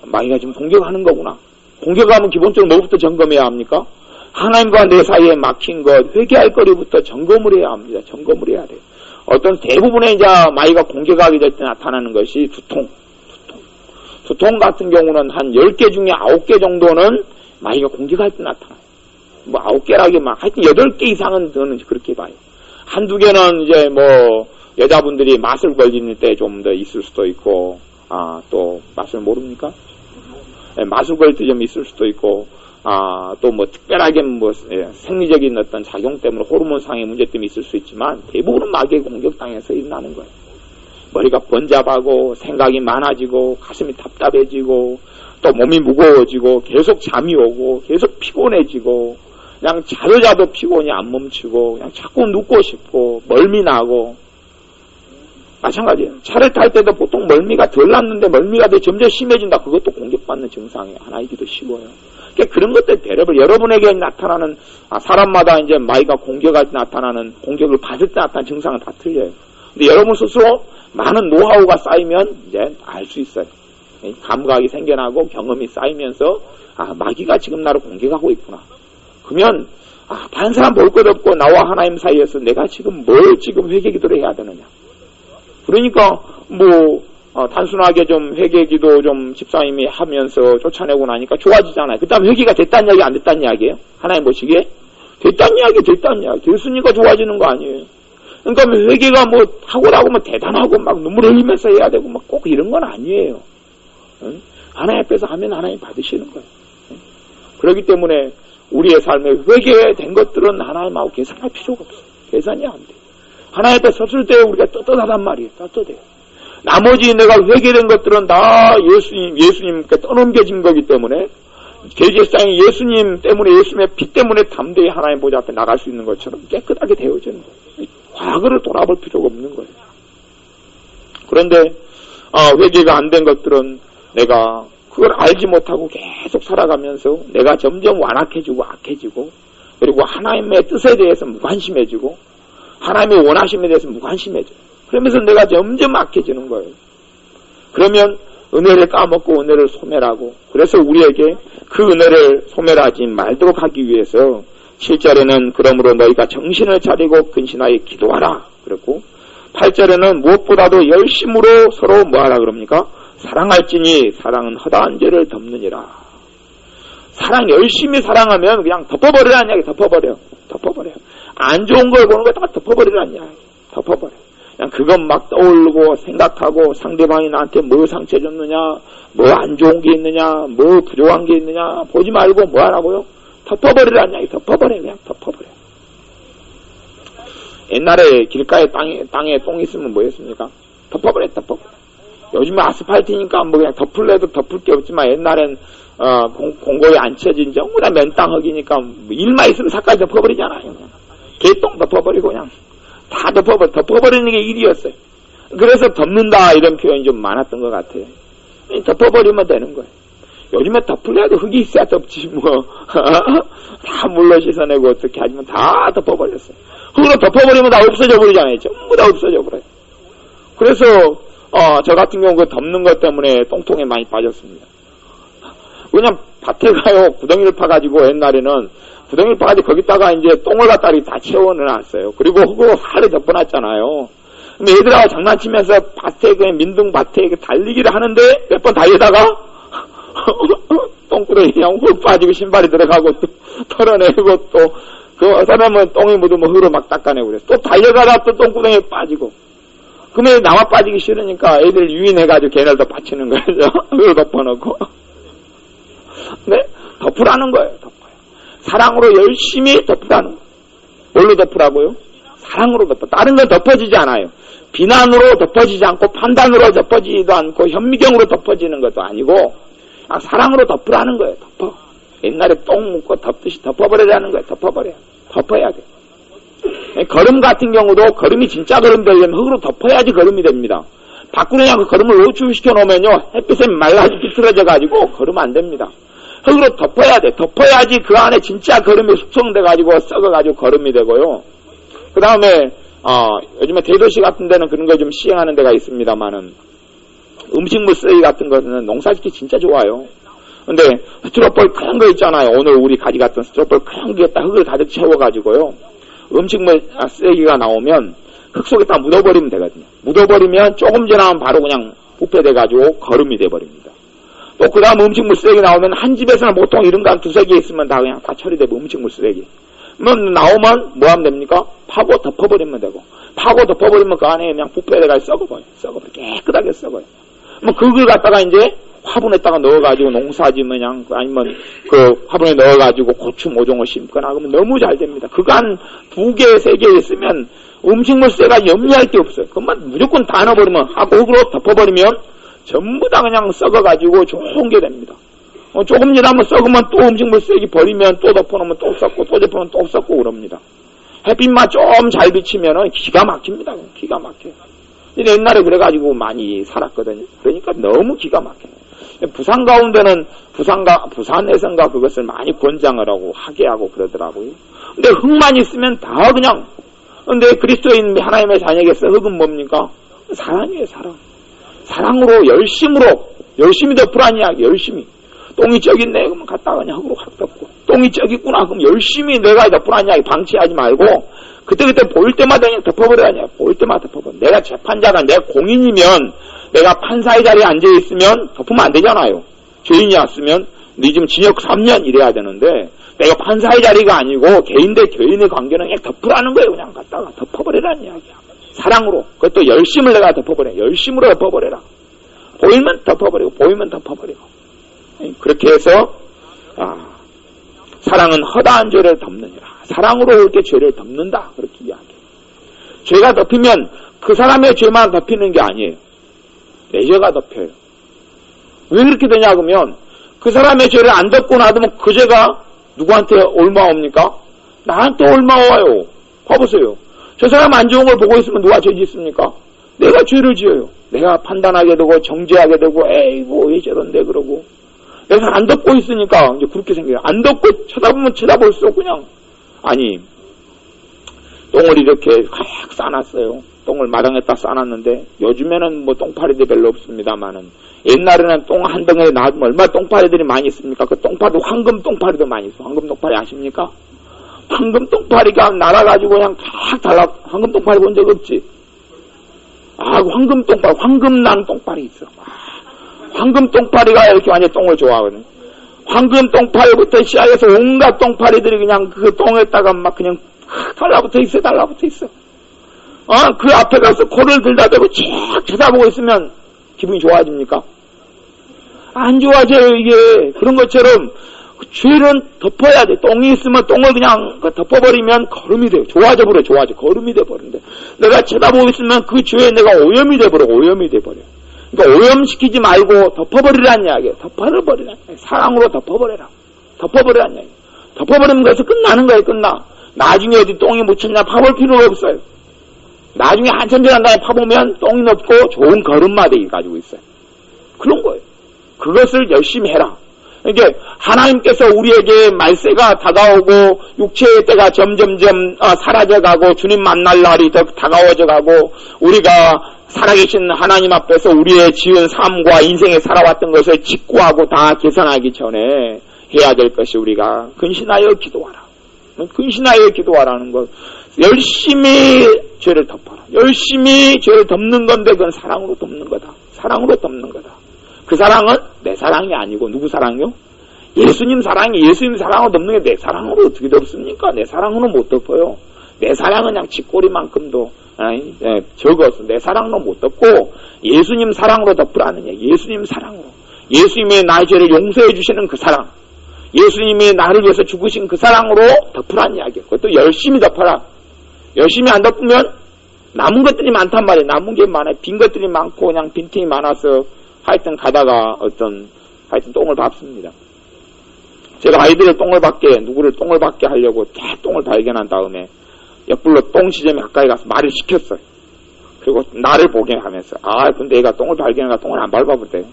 마귀가 지금 공격하는 거구나. 공격하면 기본적으로 뭐부터 점검해야 합니까? 하나님과 내 사이에 막힌 것, 회개할 거리부터 점검을 해야 합니다. 점검을 해야 돼요. 어떤 대부분의 이제 마귀가 공격하게 될 때 나타나는 것이 두통. 두통 같은 경우는 한 10개 중에 9개 정도는 마귀가 공격할 때 나타나요. 뭐 9개라기 막 하여튼 8개 이상은 저는 그렇게 봐요. 한두 개는 이제 뭐 여자분들이 맛을 걸리는 때 좀 더 있을 수도 있고, 또 맛을 모릅니까? 네, 맛을 걸릴 때 좀 있을 수도 있고, 또 뭐 특별하게 뭐 생리적인 어떤 작용 때문에 호르몬상의 문제 때문에 있을 수 있지만 대부분은 마귀의 공격당해서 일어나는 거예요. 머리가 번잡하고 생각이 많아지고 가슴이 답답해지고 또 몸이 무거워지고 계속 잠이 오고 계속 피곤해지고 그냥 자도 피곤이 안 멈추고 그냥 자꾸 눕고 싶고 멀미 나고 마찬가지예요. 차를 탈 때도 보통 멀미가 덜 났는데 멀미가 더 점점 심해진다. 그것도 공격받는 증상의 하나이기도 쉬워요. 그러니까 그런 것들 대려를 여러분에게 나타나는 사람마다 이제 마귀가 공격할 때 나타나는 공격을 받을 때 나타나는 증상은 다 틀려요. 근데 여러분 스스로 많은 노하우가 쌓이면 이제 알 수 있어요. 감각이 생겨나고 경험이 쌓이면서 마귀가 지금 나를 공격하고 있구나. 그러면 다른 사람 볼 것 없고 나와 하나님 사이에서 내가 지금 뭘 지금 회개기도를 해야 되느냐. 그러니까 뭐 단순하게 좀 회개기도 좀 집사님이 하면서 쫓아내고 나니까 좋아지잖아요. 그 다음에 회개가 됐다는 이야기 안 됐다는 이야기예요? 하나님 보시기에 됐다는 이야기 됐으니까 좋아지는 거 아니에요. 그러니까 회개가 뭐 하고 나면 대단하고 막 눈물 흘리면서 해야 되고 막 꼭 이런 건 아니에요. 응? 하나님 앞에서 하면 하나님 받으시는 거예요. 응? 그렇기 때문에 우리의 삶에 회개된 것들은 하나님하고 계산할 필요가 없어요. 계산이 안 돼요. 하나님 앞에 섰을 때 우리가 떳떳하단 말이에요. 떳떳해요. 나머지 내가 회개된 것들은 다 예수님께 떠넘겨진 거기 때문에 계제사장이 예수님 때문에 예수님의 피 때문에 담대히 하나님 보좌 앞에 나갈 수 있는 것처럼 깨끗하게 되어지는 거예요. 과거를 돌아볼 필요가 없는 거예요. 그런데 회개가 안 된 것들은 내가 그걸 알지 못하고 계속 살아가면서 내가 점점 완악해지고 악해지고 그리고 하나님의 뜻에 대해서 무관심해지고 하나님의 원하심에 대해서 무관심해져요. 그러면서 내가 점점 악해지는 거예요. 그러면 은혜를 까먹고 은혜를 소멸하고 그래서 우리에게 그 은혜를 소멸하지 말도록 하기 위해서 7절에는 그러므로 너희가 정신을 차리고 근신하여 기도하라 그랬고 8절에는 무엇보다도 열심으로 서로 뭐하라 그럽니까? 사랑할지니 사랑은 허다한 죄를 덮느니라. 열심히 사랑하면 그냥 덮어버리라는 이야기. 덮어버려. 안 좋은 걸 보는 거 다 덮어버리라는 이야기. 덮어버려. 그냥 그것 막 떠오르고 생각하고 상대방이 나한테 뭐 상처 줬느냐, 뭐 안 좋은 게 있느냐, 뭐 부족한 게 있느냐 보지 말고 뭐 하라고요? 덮어버리라는 이야기. 그냥 덮어버려. 옛날에 길가에 땅에 똥 있으면 뭐였습니까? 덮어버려. 요즘은 아스팔트니까 뭐 그냥 덮을래도 덮을 게 없지만 옛날엔 공고에 안 쳐진 전부 다 맨땅흙이니까 뭐 일만 있으면 삭까지 덮어버리잖아요. 그냥. 개똥 덮어버리고 그냥 다 덮어버리는 게 일이었어요. 그래서 덮는다 이런 표현이 좀 많았던 것 같아요. 덮어버리면 되는 거예요. 요즘에 덮으려도 흙이 있어야 덮지 뭐. 다 물로 씻어내고 어떻게 하지만 다 덮어버렸어요. 흙으로 덮어버리면 다 없어져 버리잖아요. 전부 다 없어져 버려요. 그래서 저 같은 경우 그 덮는 것 때문에 똥통에 많이 빠졌습니다. 그냥 밭에 가요. 구덩이를 파가지고 옛날에는 구덩이를 파가지고 거기다가 이제 똥을 갖다 다 채워넣어놨어요. 그리고 흙으로 살을 덮어놨잖아요. 근데 얘들하고 장난치면서 밭에 그냥 민둥밭에 달리기를 하는데 몇 번 달리다가 똥구덩이 그냥 훅 빠지고 신발이 들어가고 또 털어내고 또 그 사람은 똥이 묻으면 흙으로 막 닦아내고 그래서 또 달려가다 또 똥구덩이에 빠지고 그러면 나와 빠지기 싫으니까 애들 유인해가지고 걔네들도 받치는 거예요. 흙을 덮어놓고. 네? 덮으라는 거예요. 덮어요. 사랑으로 열심히 덮으라는 거예요. 뭘로 덮으라고요? 사랑으로 덮어. 다른 건 덮어지지 않아요. 비난으로 덮어지지 않고 판단으로 덮어지지도 않고 현미경으로 덮어지는 것도 아니고 사랑으로 덮으라는 거예요. 덮어. 옛날에 똥 묻고 덮듯이 덮어버리라는 거예요. 덮어야 돼. 걸음 같은 경우도 걸음이 진짜 걸음 되려면 흙으로 덮어야지 걸음이 됩니다. 밖으로 그냥 그 걸음을 노출시켜 놓으면요 햇빛에 말라서 비틀어져가지고 걸으면 안 됩니다. 흙으로 덮어야 돼. 덮어야지 그 안에 진짜 걸음이 숙성돼가지고 썩어가지고 걸음이 되고요. 그 다음에 요즘에 대도시 같은 데는 그런 거 좀 시행하는 데가 있습니다만은 음식물 쓰레기 같은 거는 농사짓기 진짜 좋아요. 근데 스티로폴 큰 거 있잖아요. 오늘 우리 가져갔던 스티로폴 큰 거에다 흙을 가득 채워가지고요. 음식물 쓰레기가 나오면 흙 속에다 묻어버리면 되거든요. 묻어버리면 조금 지나면 바로 그냥 부패돼가지고 거름이 돼버립니다. 또 그 다음 음식물 쓰레기 나오면 한 집에서는 보통 이런 거 한 두세 개 있으면 다 그냥 다 처리되고 음식물 쓰레기. 나오면 뭐 하면 됩니까? 파고 덮어버리면 되고. 파고 덮어버리면 그 안에 그냥 부패돼가 썩어버려. 깨끗하게 썩어요. 그걸 갖다가 이제 화분에다가 넣어가지고 농사 지으면 그냥, 아니면 그 화분에 넣어가지고 고추, 모종을 심거나 그러면 너무 잘 됩니다. 그거 한 2개, 3개 있으면 음식물 쓰레기가 염려할 게 없어요. 그것만 무조건 다 넣어버리면, 하고 흙으로 덮어버리면 전부 다 그냥 썩어가지고 좋은 게 됩니다. 조금 지나면 썩으면 또 음식물 쓰레기 버리면 또 덮어놓으면 또 썩고 또 덮어놓으면 또 썩고 그럽니다. 햇빛만 좀 잘 비치면은 기가 막힙니다. 기가 막혀요. 옛날에 그래가지고 많이 살았거든요. 그러니까 너무 기가 막혀요. 부산 가운데는 부산에선가 그것을 많이 권장을 하고 하게 하고 그러더라고요. 근데 흙만 있으면 다 그냥, 근데 그리스도인 하나님의 자녀에게서 흙은 뭡니까? 사랑이에요, 사랑. 사랑으로, 열심히 덮으라니 이야기, 열심히. 똥이 저기 있네, 그러면 갔다가 그냥 흙으로 확 덮고. 똥이 저기 있구나, 그럼 열심히 내가 덮으라니 이야기, 방치하지 말고, 그때 보일 때마다 그냥 덮어버리라니 이야기, 보일 때마다 덮어버려. 내가 재판자가, 내가 공인이면, 내가 판사의 자리에 앉아있으면 덮으면 안 되잖아요. 죄인이 왔으면, 네 지금 징역 3년 이래야 되는데, 내가 판사의 자리가 아니고, 개인 대 개인의 관계는 그냥 덮으라는 거예요. 그냥 갔다가 덮어버리라는 이야기야. 사랑으로. 그것도 열심을 내가 덮어버려. 열심으로 덮어버려라. 보이면 덮어버리고, 보이면 덮어버리고. 그렇게 해서, 사랑은 허다한 죄를 덮느니라. 사랑으로 그렇게 죄를 덮는다. 그렇게 이야기해요. 죄가 덮이면 그 사람의 죄만 덮이는 게 아니에요. 내 죄가 덮여요. 왜 그렇게 되냐 그러면 그 사람의 죄를 안 덮고 놔두면 그 죄가 누구한테 올마옵니까? 나한테 올마와요. 봐보세요. 저 사람 안 좋은 걸 보고 있으면 누가 죄 짓습니까? 내가 죄를 지어요. 내가 판단하게 되고 정죄하게 되고 에이고 왜 저런데 그러고 내가 안 덮고 있으니까 이제 그렇게 생겨요. 안 덮고 쳐다보면 쳐다볼수록 그냥 아니 똥을 이렇게 꽉 싸놨어요. 똥을 마당에다 싸놨는데 요즘에는 뭐 똥파리들 별로 없습니다만은 옛날에는 똥 한 덩이에 놔두면 얼마나 똥파리들이 많이 있습니까? 그 똥파리도 황금 똥파리도 많이 있어. 황금 똥파리 아십니까? 황금 똥파리가 날아가지고 그냥 탁 달라. 황금 똥파리 본 적 없지? 황금 똥파리, 황금 난 똥파리 있어. 황금 똥파리가 이렇게 완전 똥을 좋아하거든. 황금 똥파리부터 시작해서 온갖 똥파리들이 그냥 그 똥에다가 막 그냥 달라붙어 있어. 그 앞에 가서 코를 들다 대고 쭉 쳐다보고 있으면 기분이 좋아집니까? 안 좋아져요, 이게. 그런 것처럼 죄는 덮어야 돼. 똥이 있으면 똥을 그냥 덮어버리면 거름이 돼요. 좋아져. 거름이 돼버린대. 내가 쳐다보고 있으면 그 죄에 내가 오염이 돼버려. 그러니까 오염시키지 말고 덮어버리라는 이야기예요. 덮어버리라는 이야기. 사랑으로 덮어버리라는 이야기. 덮어버리면 그래서 끝나는 거예요, 끝나. 나중에 어디 똥이 묻혔냐 파볼 필요가 없어요. 나중에 한참 지난 다음에 파보면 똥이 없고 좋은 걸음마대기 가지고 있어요. 그런 거예요. 그것을 열심히 해라. 이게 하나님께서 우리에게 말세가 다가오고 육체의 때가 점점점 사라져가고 주님 만날 날이 더 다가워져가고 우리가 살아계신 하나님 앞에서 우리의 지은 삶과 인생에 살아왔던 것을 직구하고 다 계산하기 전에 해야 될 것이 우리가 근신하여 기도하라. 근신하여 기도하라는 것. 열심히 죄를 덮어라. 열심히 죄를 덮는 건데 그건 사랑으로 덮는 거다. 사랑으로 덮는 거다. 그 사랑은 내 사랑이 아니고 누구 사랑이요? 예수님 사랑이. 예수님 사랑으로 덮는 게 내 사랑으로 어떻게 덮습니까? 내 사랑으로 못 덮어요. 내 사랑은 그냥 쥐꼬리만큼도 적어서 내 사랑으로 못 덮고 예수님 사랑으로 덮으라는 얘기. 예수님 사랑으로. 예수님의 나의 죄를 용서해 주시는 그 사랑. 예수님이 나를 위해서 죽으신 그 사랑으로 덮으라는 이야기예요. 그것도 열심히 덮어라. 열심히 안 덮으면 남은 것들이 많단 말이에요. 남은 게 많아요. 빈 것들이 많고 그냥 빈틈이 많아서 하여튼 가다가 하여튼 똥을 밟습니다. 제가 아이들을 누구를 똥을 밟게 하려고 똥을 발견한 다음에 옆불로 똥 지점에 가까이 가서 말을 시켰어요. 그리고 나를 보게 하면서 근데 얘가 똥을 발견해가 똥을 안 밟아보대요.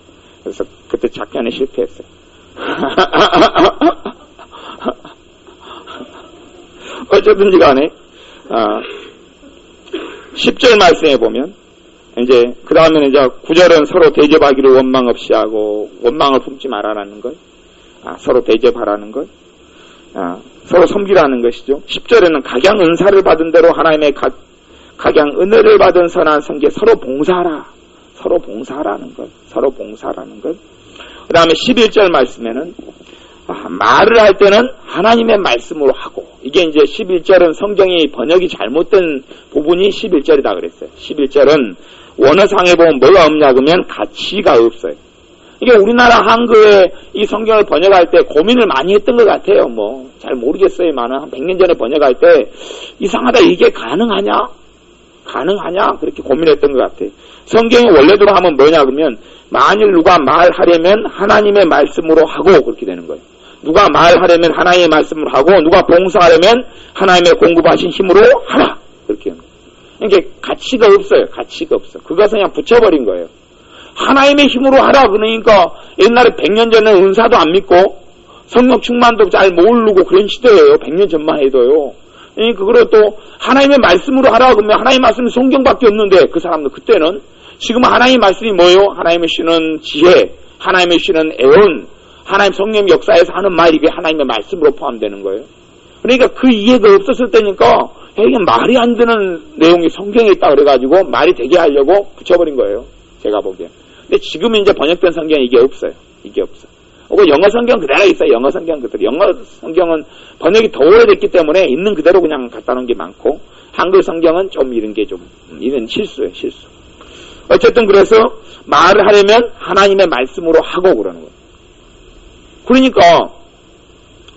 그래서 그때 작전에 실패했어요. 어쨌든지 간에 10절 말씀에 보면 이제 그 다음에는 이제 9절은 서로 대접하기를 원망 없이 하고 원망을 품지 말아라는 것. 서로 대접하라는 것. 서로 섬기라는 것이죠. 10절에는 각양 은사를 받은 대로 하나님의 각양 은혜를 받은 선한 성계 서로 봉사하라. 서로 봉사하라는 것. 그 다음에 11절 말씀에는 말을 할 때는 하나님의 말씀으로 하고, 이게 이제 11절은 성경이 번역이 잘못된 부분이 11절이다 그랬어요. 11절은 원어상에 보면 뭐가 없냐 그러면 가치가 없어요. 이게 우리나라 한글에 이 성경을 번역할 때 고민을 많이 했던 것 같아요. 뭐 잘 모르겠어요만은 한 100년 전에 번역할 때 이상하다, 이게 가능하냐 그렇게 고민했던 것 같아요. 성경이 원래대로 하면 뭐냐 그러면 만일 누가 말하려면 하나님의 말씀으로 하고, 그렇게 되는 거예요. 누가 말하려면 하나님의 말씀으로 하고, 누가 봉사하려면 하나님의 공급하신 힘으로 하라, 그렇게 하는 거예요. 이게 가치가 없어요. 가치가 없어. 그것은 그냥 붙여버린 거예요. 하나님의 힘으로 하라 그러니까 옛날에 100년 전에 은사도 안 믿고 성령 충만도 잘 모르고 그런 시대예요. 100년 전만 해도요. 그거를 또 하나님의 말씀으로 하라 그러면 하나님의 말씀은 성경밖에 없는데, 그 사람들 그때는 지금은 하나님의 말씀이 뭐예요? 하나님의 쉬는 지혜, 하나님의 쉬는 애원, 하나님 성령 역사에서 하는 말이 이게 하나님의 말씀으로 포함되는 거예요. 그러니까 그 이해가 없었을 때니까 이게 말이 안 되는 내용이 성경에 있다 그래가지고 말이 되게 하려고 붙여버린 거예요. 제가 보기엔. 근데 지금은 이제 번역된 성경에 이게 없어요. 이게 없어. 혹은 영어 성경 그대로 있어요. 영어 성경 그대로. 영어 성경은 번역이 더 오래됐기 때문에 있는 그대로 그냥 갖다 놓은 게 많고, 한글 성경은 좀 이런 게 좀, 이런 실수예요, 실수. 어쨌든 그래서 말을 하려면 하나님의 말씀으로 하고 그러는 거예요. 그러니까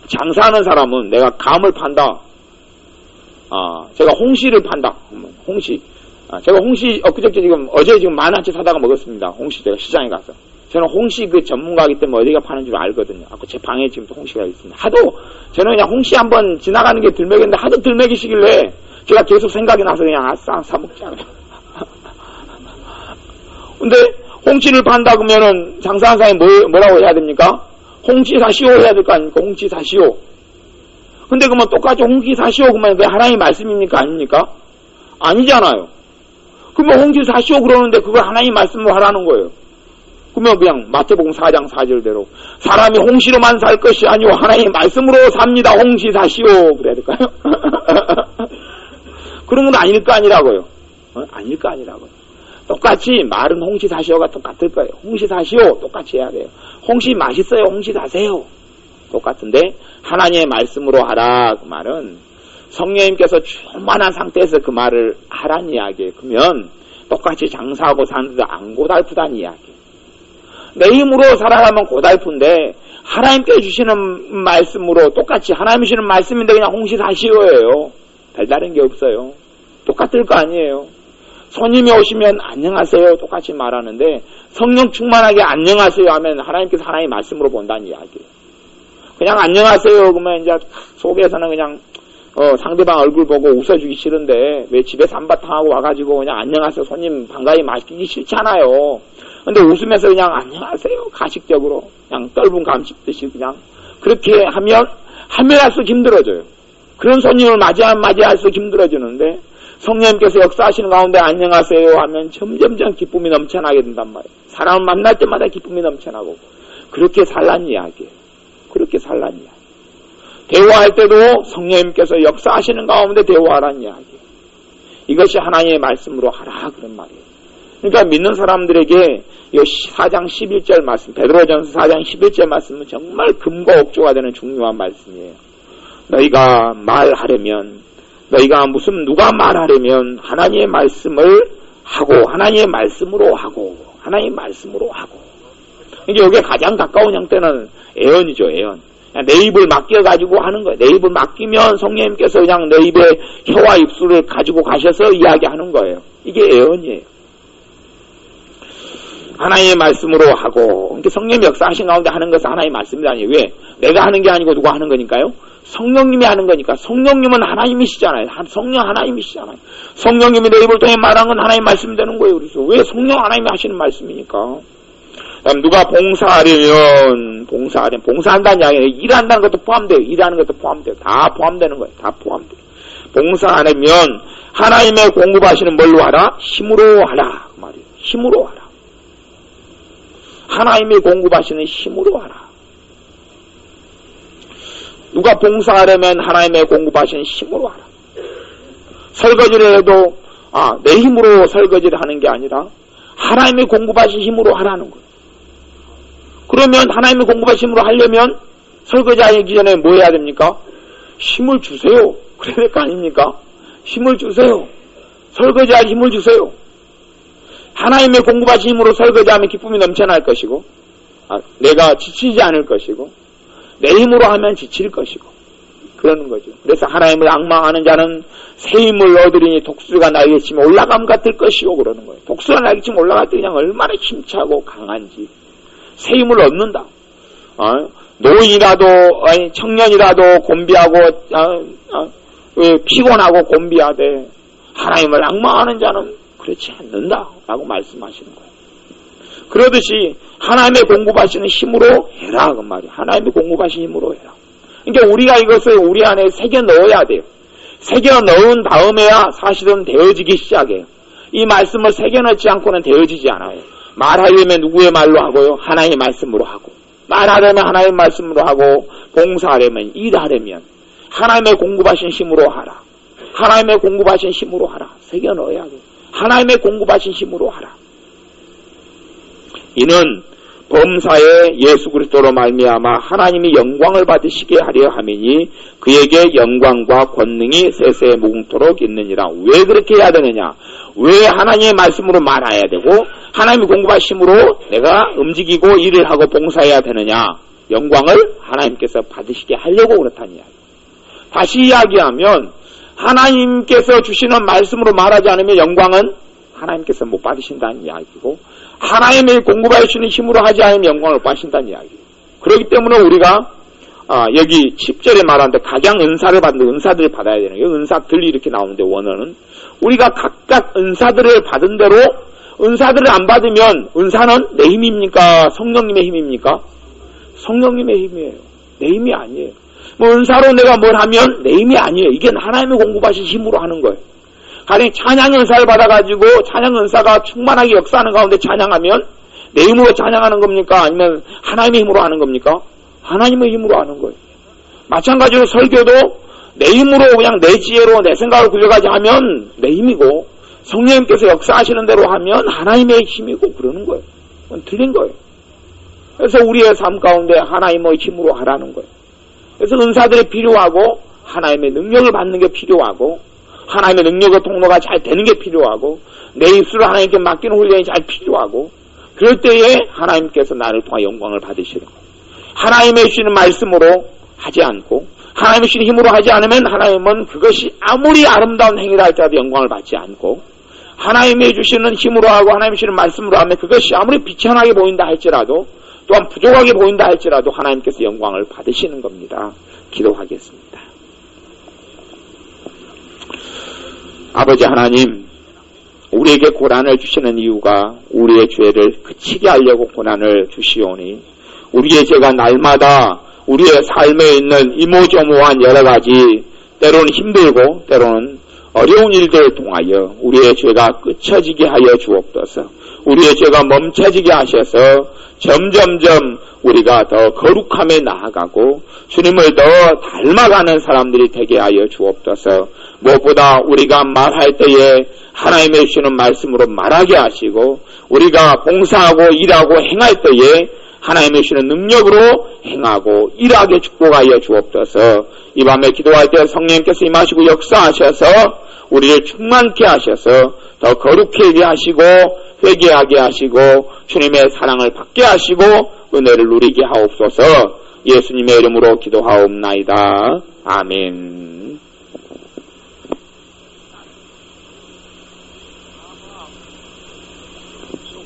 장사하는 사람은 내가 감을 판다. 제가 홍시를 판다. 홍시. 제가 홍시 엊그저께 어제 지금 10,000원치 사다가 먹었습니다. 홍시 제가 시장에 가서. 저는 홍시 그 전문가이기 때문에 어디가 파는 줄 알거든요. 제 방에 지금 홍시가 있습니다. 하도 저는 그냥 홍시 한번 지나가는 게 들먹였는데 하도 들먹이시길래 제가 계속 생각이 나서 그냥 아싸 사먹자. 근데 홍시를 판다 그러면은 장사하는 사람이 뭐라고 해야 됩니까? 홍시 사시오 해야 될 거 아닙니까? 홍시 사시오. 근데 그러면 똑같이 홍시 사시오 그러면 그게 하나님의 말씀입니까? 아닙니까? 아니잖아요. 그러면 홍시 사시오 그러는데 그걸 하나님 말씀으로 하라는 거예요. 그러면 그냥 마태복음 4장 4절대로 사람이 홍시로만 살 것이 아니오 하나님 말씀으로 삽니다. 홍시 사시오 그래야 될까요? 그런 건 아닐 거 아니라고요. 아닐 거 아니라고요. 똑같이 말은 홍시 사시오가 똑같을 거예요. 홍시 사시오 똑같이 해야 돼요. 홍시 맛있어요. 홍시 사세요. 똑같은데 하나님의 말씀으로 하라 그 말은 성령님께서 충만한 상태에서 그 말을 하란 이야기예요. 그러면 똑같이 장사하고 사는데도 안 고달프다는 이야기예요. 내 힘으로 살아가면 고달픈데 하나님께 주시는 말씀으로 똑같이 하나님 주시는 말씀인데 그냥 홍시 사시오예요. 별다른 게 없어요. 똑같을 거 아니에요. 손님이 오시면 안녕하세요 똑같이 말하는데 성령 충만하게 안녕하세요 하면 하나님께서 하나님의 말씀으로 본다는 이야기예요. 그냥 안녕하세요 그러면 이제 속에서는 그냥 상대방 얼굴 보고 웃어주기 싫은데 왜 집에서 한바탕하고 와가지고 그냥 안녕하세요 손님 반가이 마시기 싫잖아요. 근데 웃으면서 그냥 안녕하세요 가식적으로 그냥 떫은 감 씹듯이 그냥 그렇게 하면 할수록 힘들어져요. 그런 손님을 맞이할수록 힘들어지는데 성령님께서 역사하시는 가운데 안녕하세요 하면 점점점 기쁨이 넘쳐나게 된단 말이에요. 사람을 만날 때마다 기쁨이 넘쳐나고 그렇게 살란 이야기예요. 그렇게 살란 이야기. 대화할 때도 성령님께서 역사하시는 가운데 대화하란 이야기예요. 이것이 하나님의 말씀으로 하라 그런 말이에요. 그러니까 믿는 사람들에게 이 4장 11절 말씀, 베드로전서 4장 11절 말씀은 정말 금과 옥조가 되는 중요한 말씀이에요. 너희가 말하려면 누가 말하려면 하나님의 말씀을 하고 하나님의 말씀으로 하고 하나님의 말씀으로 하고. 이게 여기에 가장 가까운 형태는 애언이죠. 애언. 내 입을 맡겨가지고 하는 거예요. 내 입을 맡기면 성령님께서 그냥 내 입에 혀와 입술을 가지고 가셔서 이야기하는 거예요. 이게 애언이에요. 하나님의 말씀으로 하고, 그러니까 성령님 역사하신 가운데 하는 것은 하나님의 말씀이라니. 왜? 내가 하는 게 아니고 누가 하는 거니까요? 성령님이 하는 거니까. 성령님은 하나님이시잖아요. 성령 하나님이시잖아요. 성령님이 내 입을 통해 말한 건 하나님의 말씀이 되는 거예요. 그래서 왜 성령 하나님이 하시는 말씀이니까. 누가 봉사한다는 이야기예요. 일한다는 것도 포함돼요. 일하는 것도 포함돼요. 다 포함되는 거예요. 다 포함돼요. 봉사하려면 하나님의 공급하시는 뭘로 하라? 힘으로 하라. 그 말이에요. 힘으로 하라. 하나님이 공급하시는 힘으로 하라. 누가 봉사하려면 하나님의 공급하시는 힘으로 하라. 설거지를 해도 내 힘으로 설거지를 하는 게 아니라 하나님의 공급하신 힘으로 하라는 거예요. 그러면 하나님의 공급하신 힘으로 하려면 설거지하기 전에 뭐 해야 됩니까? 힘을 주세요. 그래야 될 거 아닙니까? 힘을 주세요. 설거지할 힘을 주세요. 하나님의 공급하신 힘으로 설거지하면 기쁨이 넘쳐날 것이고, 내가 지치지 않을 것이고, 내 힘으로 하면 지칠 것이고, 그러는 거죠. 그래서 하나님을 앙망하는 자는 새 힘을 얻으리니 독수리가 날개 치며 올라감 같을 것이요, 그러는 거예요. 독수리가 날개 치며 올라갈 때 그냥 얼마나 힘차고 강한지 새 힘을 얻는다. 노인이라도 청년이라도 곤비하고 피곤하고 곤비하되 하나님을 앙망하는 자는 그렇지 않는다라고 말씀하시는 거예요. 그러듯이 하나님의 공급하시는 힘으로 해라 그 말이에요. 하나님의 공급하시는 힘으로 해라. 그러니까 우리가 이것을 우리 안에 새겨 넣어야 돼요. 새겨 넣은 다음에야 사실은 되어지기 시작해요. 이 말씀을 새겨 넣지 않고는 되어지지 않아요. 말하려면 누구의 말로 하고요? 하나님의 말씀으로 하고, 말하려면 하나님의 말씀으로 하고, 봉사하려면, 일하려면 하나님의 공급하신 힘으로 하라. 하나님의 공급하신 힘으로 하라. 새겨 넣어야 돼요. 하나님의 공급하신 힘으로 하라. 이는 범사에 예수 그리스도로 말미암아 하나님이 영광을 받으시게 하려 함이니 그에게 영광과 권능이 세세 무궁토록 있느니라. 왜 그렇게 해야 되느냐? 왜 하나님의 말씀으로 말해야 되고 하나님이 공급하심으로 내가 움직이고 일을 하고 봉사해야 되느냐? 영광을 하나님께서 받으시게 하려고 그렇다는 이야기. 다시 이야기하면 하나님께서 주시는 말씀으로 말하지 않으면 영광은 하나님께서 못 받으신다는 이야기고, 하나님의 공급하시는 힘으로 하지 않으면 영광을 못 받으신다는 이야기예요. 그렇기 때문에 우리가 여기 10절에 말하는데 각양 은사를 받는데 은사들을 받아야 되는 거예요. 은사들이 이렇게 나오는데 원어는 우리가 각각 은사들을 받은 대로, 은사들을 안 받으면 은사는 내 힘입니까? 성령님의 힘입니까? 성령님의 힘이에요. 내 힘이 아니에요. 뭐 은사로 내가 뭘 하면 내 힘이 아니에요. 이게 하나님의 공급하신 힘으로 하는 거예요. 가령 찬양 은사를 받아가지고 찬양 은사가 충만하게 역사하는 가운데 찬양하면 내 힘으로 찬양하는 겁니까? 아니면 하나님의 힘으로 하는 겁니까? 하나님의 힘으로 하는 거예요. 마찬가지로 설교도 내 힘으로 그냥 내 지혜로 내 생각을 굴려가지 하면 내 힘이고, 성령님께서 역사하시는 대로 하면 하나님의 힘이고 그러는 거예요. 그건 틀린 거예요. 그래서 우리의 삶 가운데 하나님의 힘으로 하라는 거예요. 그래서 은사들이 필요하고 하나님의 능력을 받는 게 필요하고 하나님의 능력의 통로가 잘 되는 게 필요하고 내 입술을 하나님께 맡기는 훈련이 잘 필요하고, 그럴 때에 하나님께서 나를 통해 영광을 받으시는 거예요. 하나님의 주시는 말씀으로 하지 않고 하나님의 주시는 힘으로 하지 않으면 하나님은 그것이 아무리 아름다운 행위라 할지라도 영광을 받지 않고, 하나님의 주시는 힘으로 하고 하나님의 주시는 말씀으로 하면 그것이 아무리 비천하게 보인다 할지라도, 또한 부족하게 보인다 할지라도 하나님께서 영광을 받으시는 겁니다. 기도하겠습니다. 아버지 하나님, 우리에게 고난을 주시는 이유가 우리의 죄를 그치게 하려고 고난을 주시오니, 우리의 죄가 날마다 우리의 삶에 있는 이모저모한 여러 가지 때로는 힘들고 때로는 어려운 일들을 통하여 우리의 죄가 끝쳐지게 하여 주옵소서. 우리의 죄가 멈춰지게 하셔서 점점점 우리가 더 거룩함에 나아가고 주님을 더 닮아가는 사람들이 되게 하여 주옵소서. 무엇보다 우리가 말할 때에 하나님의 주시는 말씀으로 말하게 하시고, 우리가 봉사하고 일하고 행할 때에 하나님의 주시는 능력으로 행하고 일하게 축복하여 주옵소서. 이 밤에 기도할 때 성령님께서 임하시고 역사하셔서 우리를 충만케 하셔서 더 거룩하게 하시고 회개하게 하시고 주님의 사랑을 받게 하시고 은혜를 누리게 하옵소서. 예수님의 이름으로 기도하옵나이다. 아멘.